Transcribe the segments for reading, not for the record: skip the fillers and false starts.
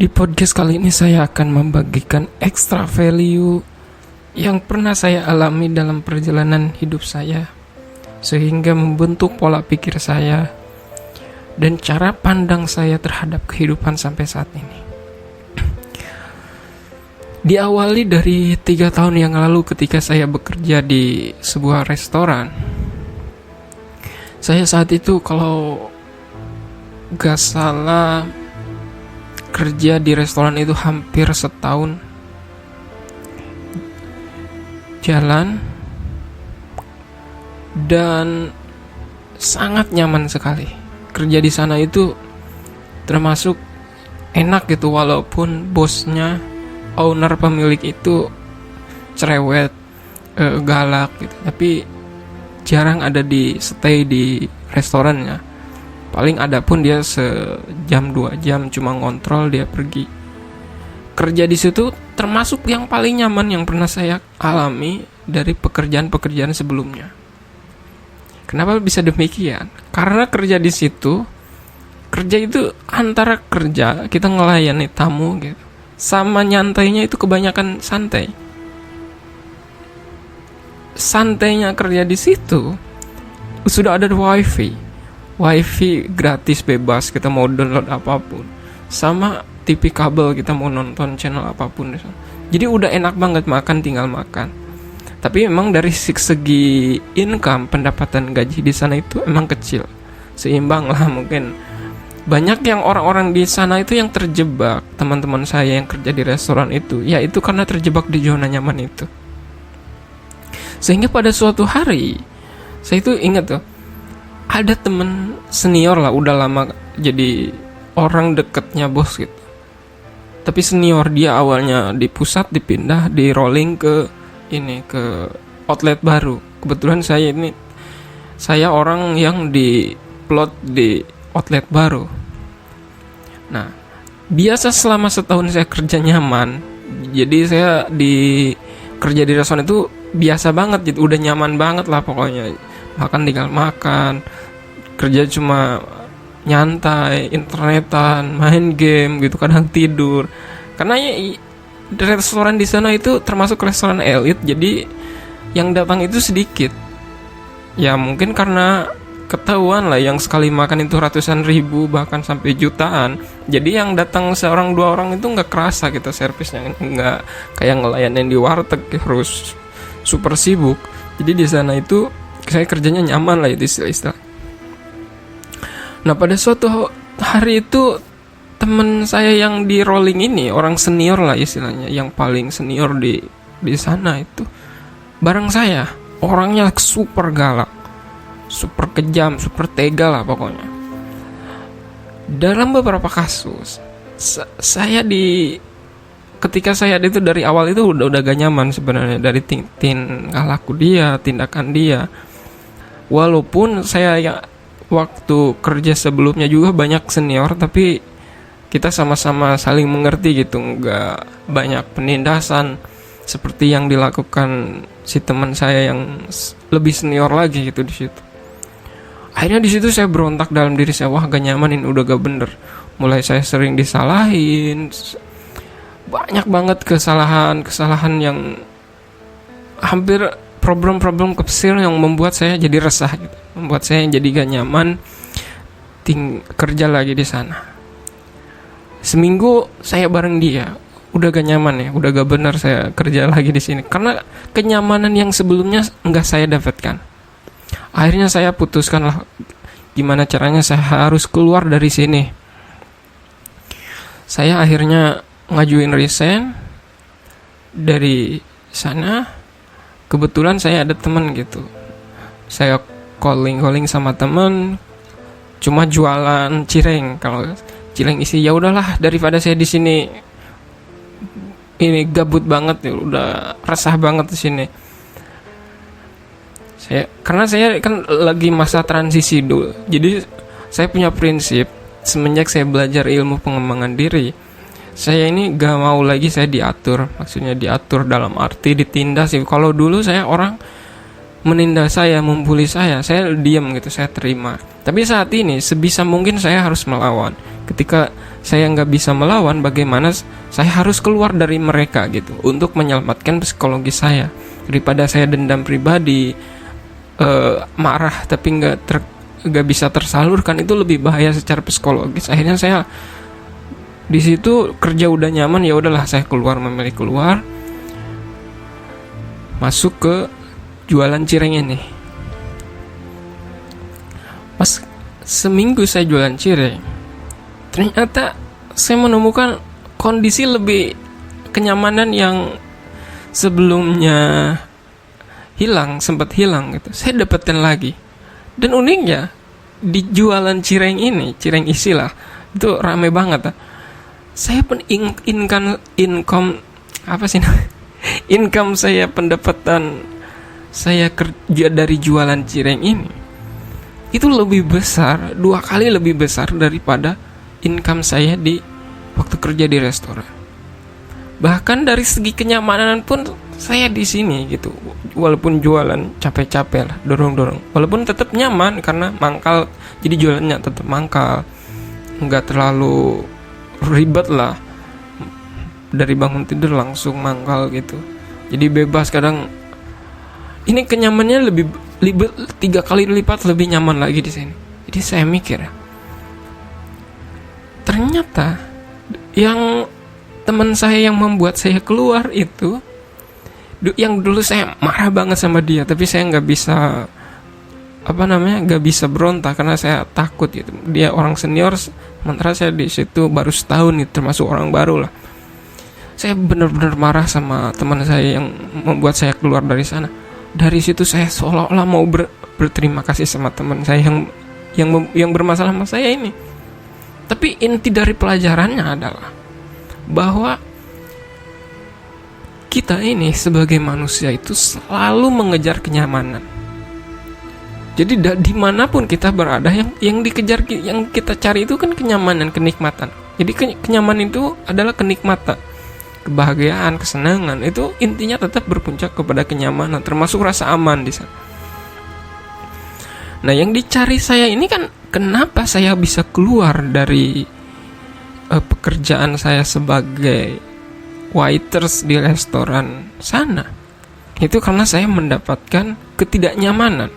Di podcast kali ini saya akan membagikan extra value yang pernah saya alami dalam perjalanan hidup saya, sehingga membentuk pola pikir saya dan cara pandang saya terhadap kehidupan sampai saat ini. Diawali dari 3 tahun yang lalu ketika saya bekerja di sebuah restoran. Saya saat itu kalau gak salah kerja di restoran itu hampir setahun. Jalan dan sangat nyaman sekali. Kerja di sana itu termasuk enak gitu, walaupun bosnya, owner, pemilik itu cerewet, galak gitu. Tapi jarang ada di stay di restorannya. Paling ada pun dia sejam 2 jam cuma ngontrol, dia pergi. Kerja di situ termasuk yang paling nyaman yang pernah saya alami dari pekerjaan-pekerjaan sebelumnya. Kenapa bisa demikian? Karena kerja di situ, kerja itu antara kerja kita ngelayani tamu gitu, sama nyantainya itu kebanyakan santai. Santainya kerja di situ sudah ada wifi gratis bebas, kita mau download apapun, sama TV kabel kita mau nonton channel apapun. Jadi udah enak banget, makan tinggal makan. Tapi memang dari segi income, pendapatan gaji di sana itu emang kecil, seimbang lah mungkin. Banyak yang orang-orang di sana itu yang terjebak, teman-teman saya yang kerja di restoran itu, yaitu karena terjebak di zona nyaman itu. Sehingga pada suatu hari saya itu ingat tuh, ada temen senior lah, udah lama jadi orang deketnya bos gitu. Tapi senior, dia awalnya di pusat, dipindah, di rolling ke outlet baru. Kebetulan saya orang yang di plot di outlet baru. Nah, biasa selama setahun saya kerja nyaman. Jadi saya kerja di restoran itu biasa banget gitu, udah nyaman banget lah pokoknya. Makan tinggal makan, kerja cuma nyantai, internetan, main game gitu, kadang tidur. Karena restoran di sana itu termasuk restoran elit, jadi yang datang itu sedikit. Ya mungkin karena ketahuan lah, yang sekali makan itu ratusan ribu bahkan sampai jutaan. Jadi yang datang seorang dua orang itu nggak kerasa gitu servisnya, nggak kayak ngelayanin di warteg harus super sibuk. Jadi di sana itu saya kerjanya nyaman lah itu istilah. Nah pada suatu hari itu temen saya yang di rolling ini, orang senior lah istilahnya, yang paling senior di sana itu bareng saya. Orangnya super galak, super kejam, super tega lah pokoknya. Dalam beberapa kasus ketika saya itu dari awal itu udah gak nyaman sebenarnya, dari laku dia, tindakan dia. Walaupun saya waktu kerja sebelumnya juga banyak senior, tapi kita sama-sama saling mengerti gitu, nggak banyak penindasan seperti yang dilakukan si teman saya yang lebih senior lagi gitu di situ. Akhirnya di situ saya berontak dalam diri saya, wah gak nyaman, ini udah gak bener. Mulai saya sering disalahin, banyak banget kesalahan yang hampir problem-problem kecil yang membuat saya jadi resah gitu, membuat saya jadi gak nyaman kerja lagi di sana. Seminggu saya bareng dia, udah gak nyaman ya, udah gak benar saya kerja lagi di sini karena kenyamanan yang sebelumnya nggak saya dapatkan. Akhirnya saya putuskan lah, gimana caranya saya harus keluar dari sini. Saya akhirnya ngajuin resign dari sana. Kebetulan saya ada teman gitu, saya calling sama teman, cuma jualan cireng. Kalau cireng isi, ya udahlah, daripada saya di sini ini gabut banget ya, udah resah banget di sini. Karena saya kan lagi masa transisi dulu, jadi saya punya prinsip semenjak saya belajar ilmu pengembangan diri. Saya ini gak mau lagi saya diatur, maksudnya diatur dalam arti ditindas sih. Kalau dulu saya orang menindas saya, membuli saya diam gitu, saya terima. Tapi saat ini sebisa mungkin saya harus melawan. Ketika saya nggak bisa melawan, bagaimana saya harus keluar dari mereka gitu untuk menyelamatkan psikologi saya, daripada saya dendam pribadi, marah tapi nggak bisa tersalurkan. Itu lebih bahaya secara psikologis. Akhirnya saya di situ kerja udah nyaman, ya udahlah saya memilih keluar, masuk ke jualan cireng ini. Pas seminggu saya jualan cireng, ternyata saya menemukan kondisi lebih kenyamanan yang sebelumnya sempat hilang gitu. Saya dapetin lagi. Dan uniknya di jualan cireng ini, cireng isi lah, itu rame banget. Saya pun income apa sih income saya, pendapatan saya kerja dari jualan cireng ini itu lebih besar, 2 kali lebih besar daripada income saya di waktu kerja di restoran. Bahkan dari segi kenyamanan pun saya di sini gitu, walaupun jualan capek-capek lah, dorong-dorong, walaupun tetap nyaman karena mangkal, jadi jualannya tetap mangkal, nggak terlalu ribet lah, dari bangun tidur langsung mangkal gitu, jadi bebas. Kadang ini kenyamanannya lebih 3 kali lipat lebih nyaman lagi di sini. Jadi saya mikir, ternyata yang teman saya yang membuat saya keluar itu, yang dulu saya marah banget sama dia, tapi saya nggak bisa berontak karena saya takut gitu. Dia orang senior, sementara saya di situ baru setahun nih, termasuk orang baru lah. Saya benar-benar marah sama teman saya yang membuat saya keluar dari sana. Dari situ saya seolah-olah mau berterima kasih sama teman saya yang bermasalah sama saya ini. Tapi inti dari pelajarannya adalah bahwa kita ini sebagai manusia itu selalu mengejar kenyamanan. Jadi dimanapun kita berada, yang dikejar, yang kita cari itu kan kenyamanan, kenikmatan. Jadi kenyamanan itu adalah kenikmatan, kebahagiaan, kesenangan. Itu intinya tetap berpuncak kepada kenyamanan, termasuk rasa aman di sana. Nah, yang dicari saya ini kan, kenapa saya bisa keluar dari pekerjaan saya sebagai waiters di restoran sana. Itu karena saya mendapatkan ketidaknyamanan,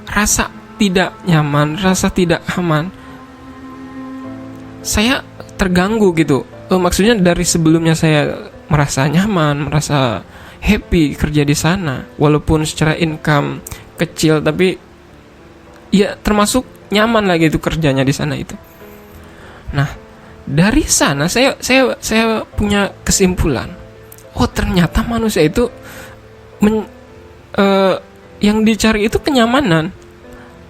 rasa tidak nyaman, rasa tidak aman. Saya terganggu gitu. Maksudnya dari sebelumnya saya merasa nyaman, merasa happy kerja di sana, walaupun secara income kecil, tapi ya termasuk nyaman lagi itu kerjanya di sana itu. Nah, dari sana saya punya kesimpulan, ternyata manusia itu yang dicari itu kenyamanan.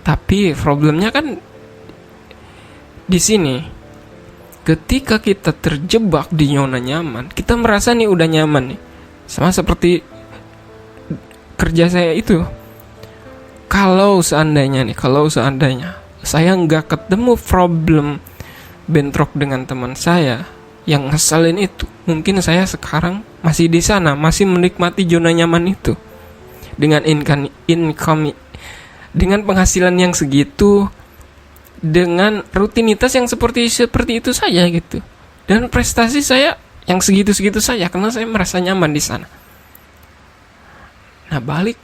Tapi problemnya kan di sini, ketika kita terjebak di zona nyaman, kita merasa nih udah nyaman nih. Sama seperti kerja saya itu. Kalau seandainya saya nggak ketemu problem bentrok dengan teman saya yang ngeselin itu, mungkin saya sekarang masih di sana, masih menikmati zona nyaman itu dengan income, dengan penghasilan yang segitu, dengan rutinitas yang seperti itu saja gitu, dan prestasi saya yang segitu saja karena saya merasa nyaman di sana. Nah, balik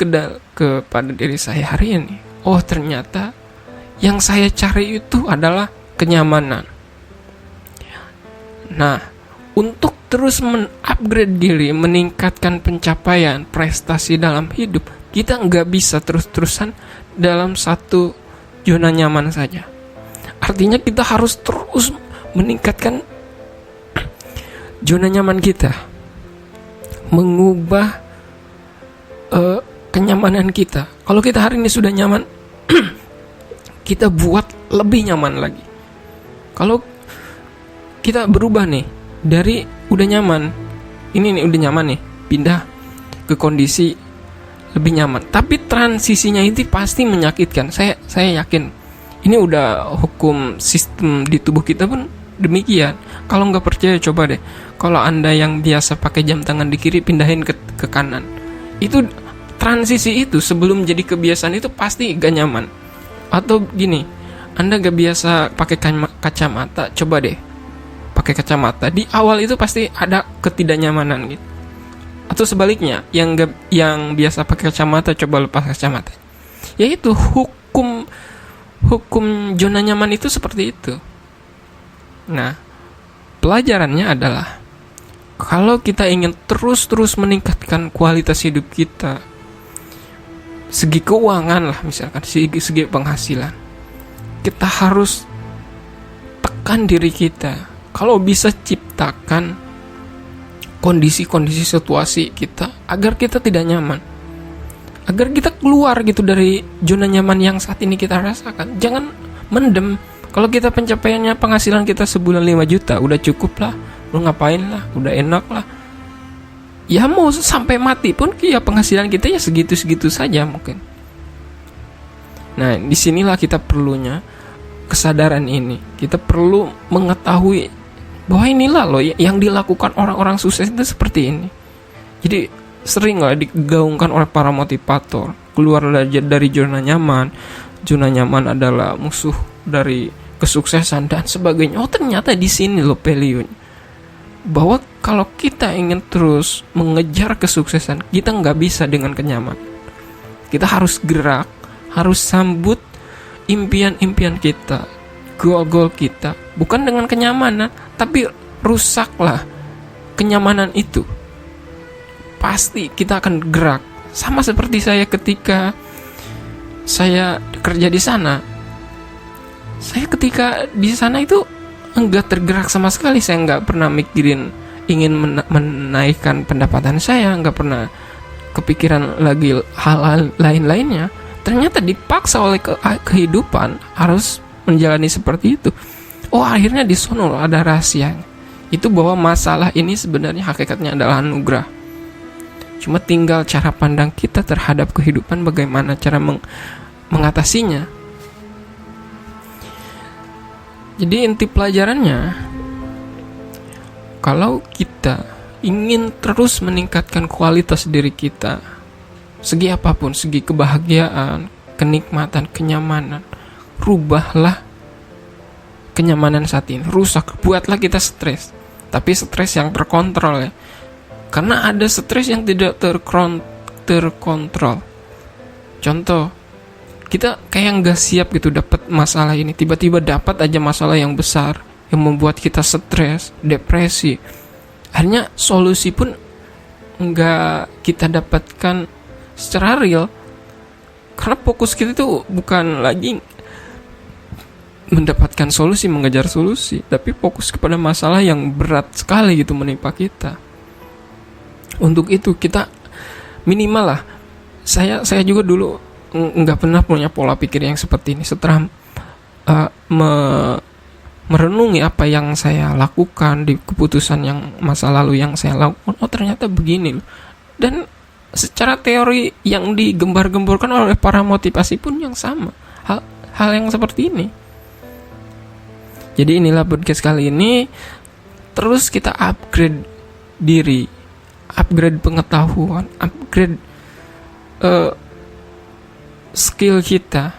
kepada diri saya hari ini, ternyata yang saya cari itu adalah kenyamanan. Nah, untuk terus men-upgrade diri, meningkatkan pencapaian prestasi dalam hidup, kita nggak bisa terus-terusan dalam satu zona nyaman saja. Artinya kita harus terus meningkatkan zona nyaman kita, mengubah kenyamanan kita. Kalau kita hari ini sudah nyaman, kita buat lebih nyaman lagi. Kalau kita berubah nih, dari udah nyaman, ini nih udah nyaman nih, pindah ke kondisi lebih nyaman. Tapi transisinya itu pasti menyakitkan. Saya yakin. Ini udah hukum sistem di tubuh kita pun demikian. Kalau nggak percaya, coba deh. Kalau Anda yang biasa pakai jam tangan di kiri, pindahin ke kanan. Itu transisi itu sebelum jadi kebiasaan itu pasti gak nyaman. Atau gini, Anda gak biasa pakai kacamata, coba deh pakai kacamata, di awal itu pasti ada ketidaknyamanan gitu. Atau sebaliknya, yang biasa pakai kacamata coba lepas kacamata. Yaitu hukum zona nyaman itu seperti itu. Nah, pelajarannya adalah kalau kita ingin terus meningkatkan kualitas hidup kita, segi keuangan lah misalkan, segi penghasilan, kita harus tekan diri kita. Kalau bisa ciptakan kondisi-kondisi situasi kita agar kita tidak nyaman, agar kita keluar gitu dari zona nyaman yang saat ini kita rasakan. Jangan mendem. Kalau kita pencapaiannya penghasilan kita sebulan 5 juta, udah cukup lah, lu ngapain lah, udah enak lah. Ya mau sampai mati pun ya penghasilan kita ya segitu-segitu saja mungkin. Nah, disinilah kita perlunya kesadaran ini. Kita perlu mengetahui bahwa inilah loh yang dilakukan orang-orang sukses itu seperti ini. Jadi sering lah digaungkan oleh para motivator, keluar dari zona nyaman. Zona nyaman adalah musuh dari kesuksesan dan sebagainya. Oh, ternyata di sini loh value-nya. Bahwa kalau kita ingin terus mengejar kesuksesan, kita nggak bisa dengan kenyamanan. Kita harus gerak, harus sambut impian-impian kita, goal-goal kita, bukan dengan kenyamanan, tapi rusaklah kenyamanan itu. Pasti kita akan gerak. Sama seperti saya ketika saya kerja di sana. Saya ketika di sana itu enggak tergerak sama sekali. Saya enggak pernah mikirin ingin menaikkan pendapatan saya, enggak pernah kepikiran lagi hal-hal lain-lainnya. Ternyata dipaksa oleh kehidupan harus menjalani seperti itu. Oh, akhirnya di sono ada rahasia. Itu bahwa masalah ini sebenarnya hakikatnya adalah anugerah. Cuma tinggal cara pandang kita terhadap kehidupan, bagaimana cara mengatasinya. Jadi inti pelajarannya, kalau kita ingin terus meningkatkan kualitas diri kita, segi apapun, segi kebahagiaan, kenikmatan, kenyamanan, rubahlah kenyamanan saat ini, rusak, buatlah kita stres, tapi stres yang terkontrol ya. Karena ada stres yang tidak terkontrol. Contoh, kita kayak nggak siap gitu dapat masalah ini, tiba-tiba dapat aja masalah yang besar yang membuat kita stres, depresi. Akhirnya solusi pun nggak kita dapatkan secara real, karena fokus kita itu bukan lagi mendapatkan solusi, mengejar solusi, tapi fokus kepada masalah yang berat sekali gitu menimpa kita. Untuk itu kita minimal lah, saya juga dulu nggak pernah punya pola pikir yang seperti ini. Setelah merenungi apa yang saya lakukan di keputusan yang masa lalu yang saya lakukan, oh ternyata begini. Dan secara teori yang digembar-gemborkan oleh para motivasi pun yang sama, hal yang seperti ini. Jadi inilah podcast kali ini, terus kita upgrade diri, upgrade pengetahuan, upgrade skill kita,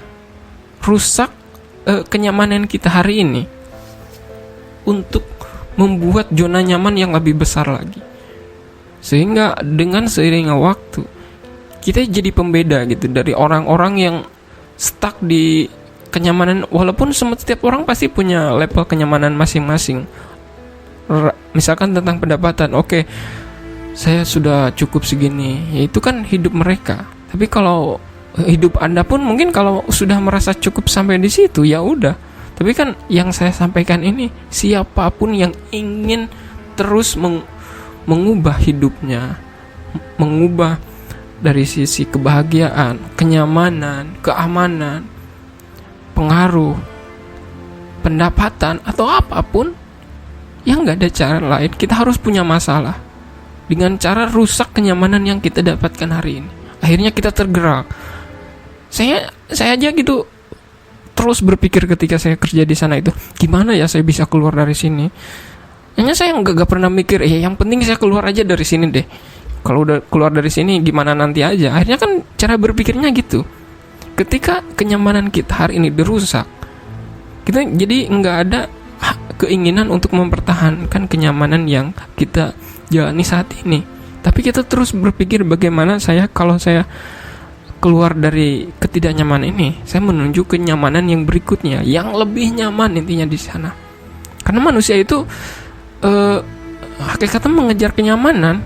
rusak kenyamanan kita hari ini untuk membuat zona nyaman yang lebih besar lagi. Sehingga dengan seiringnya waktu kita jadi pembeda gitu dari orang-orang yang stuck di kenyamanan. Walaupun setiap orang pasti punya level kenyamanan masing-masing. Misalkan tentang pendapatan, oke, saya sudah cukup segini, ya itu kan hidup mereka. Tapi kalau hidup Anda pun mungkin kalau sudah merasa cukup sampai di situ, ya udah. Tapi kan yang saya sampaikan ini, siapapun yang ingin terus mengubah hidupnya, mengubah dari sisi kebahagiaan, kenyamanan, keamanan, pengaruh, pendapatan atau apapun, yang nggak ada cara lain. Kita harus punya masalah dengan cara rusak kenyamanan yang kita dapatkan hari ini. Akhirnya kita tergerak. Saya aja gitu terus berpikir ketika saya kerja di sana itu, gimana ya saya bisa keluar dari sini. Hanya saya nggak pernah mikir, yang penting saya keluar aja dari sini deh. Kalau udah keluar dari sini gimana nanti aja. Akhirnya kan cara berpikirnya gitu. Ketika kenyamanan kita hari ini dirusak, kita jadi nggak ada keinginan untuk mempertahankan kenyamanan yang kita jalani saat ini. Tapi kita terus berpikir bagaimana kalau saya keluar dari ketidaknyamanan ini, saya menuju kenyamanan yang berikutnya, yang lebih nyaman intinya di sana. Karena manusia itu hakikatnya mengejar kenyamanan.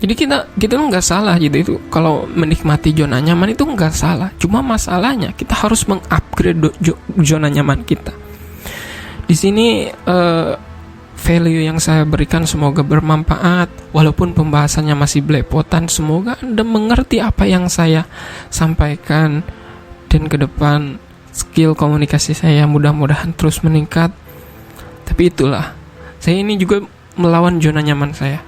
Jadi kita nggak salah gitu, itu kalau menikmati zona nyaman itu nggak salah. Cuma masalahnya kita harus mengupgrade zona nyaman kita. Di sini value yang saya berikan semoga bermanfaat. Walaupun pembahasannya masih belepotan, semoga Anda mengerti apa yang saya sampaikan, dan ke depan skill komunikasi saya mudah-mudahan terus meningkat. Tapi itulah, saya ini juga melawan zona nyaman saya.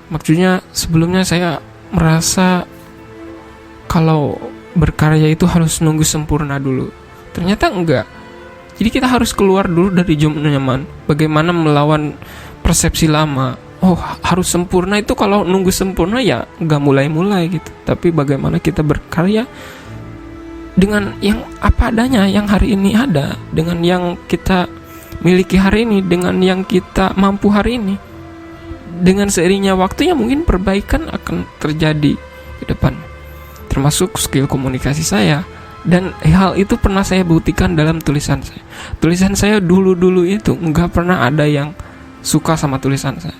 Maksudnya sebelumnya saya merasa kalau berkarya itu harus nunggu sempurna dulu. Ternyata enggak. Jadi kita harus keluar dulu dari zona nyaman. Bagaimana melawan persepsi lama. Oh, harus sempurna itu, kalau nunggu sempurna ya enggak mulai-mulai gitu. Tapi bagaimana kita berkarya dengan yang apa adanya, yang hari ini ada, dengan yang kita miliki hari ini, dengan yang kita mampu hari ini. Dengan seiringnya waktu ya mungkin perbaikan akan terjadi ke depan, termasuk skill komunikasi saya. Dan hal itu pernah saya buktikan dalam tulisan saya. Tulisan saya dulu itu nggak pernah ada yang suka sama tulisan saya.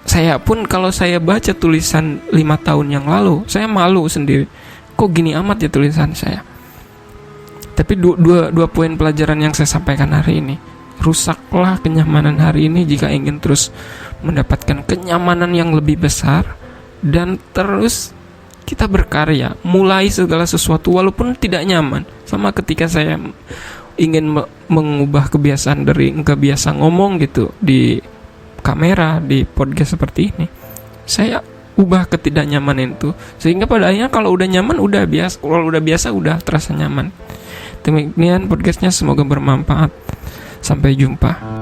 Saya pun kalau saya baca tulisan 5 tahun yang lalu, saya malu sendiri, kok gini amat ya tulisan saya. Tapi dua poin pelajaran yang saya sampaikan hari ini: rusaklah kenyamanan hari ini jika ingin terus mendapatkan kenyamanan yang lebih besar, dan terus kita berkarya, mulai segala sesuatu walaupun tidak nyaman. Sama ketika saya ingin mengubah kebiasaan dari nggak biasa ngomong gitu di kamera, di podcast seperti ini, saya ubah ketidaknyamanan itu, sehingga pada akhirnya kalau udah nyaman udah biasa, kalau udah biasa udah terasa nyaman. Demikian podcastnya, semoga bermanfaat. Sampai jumpa.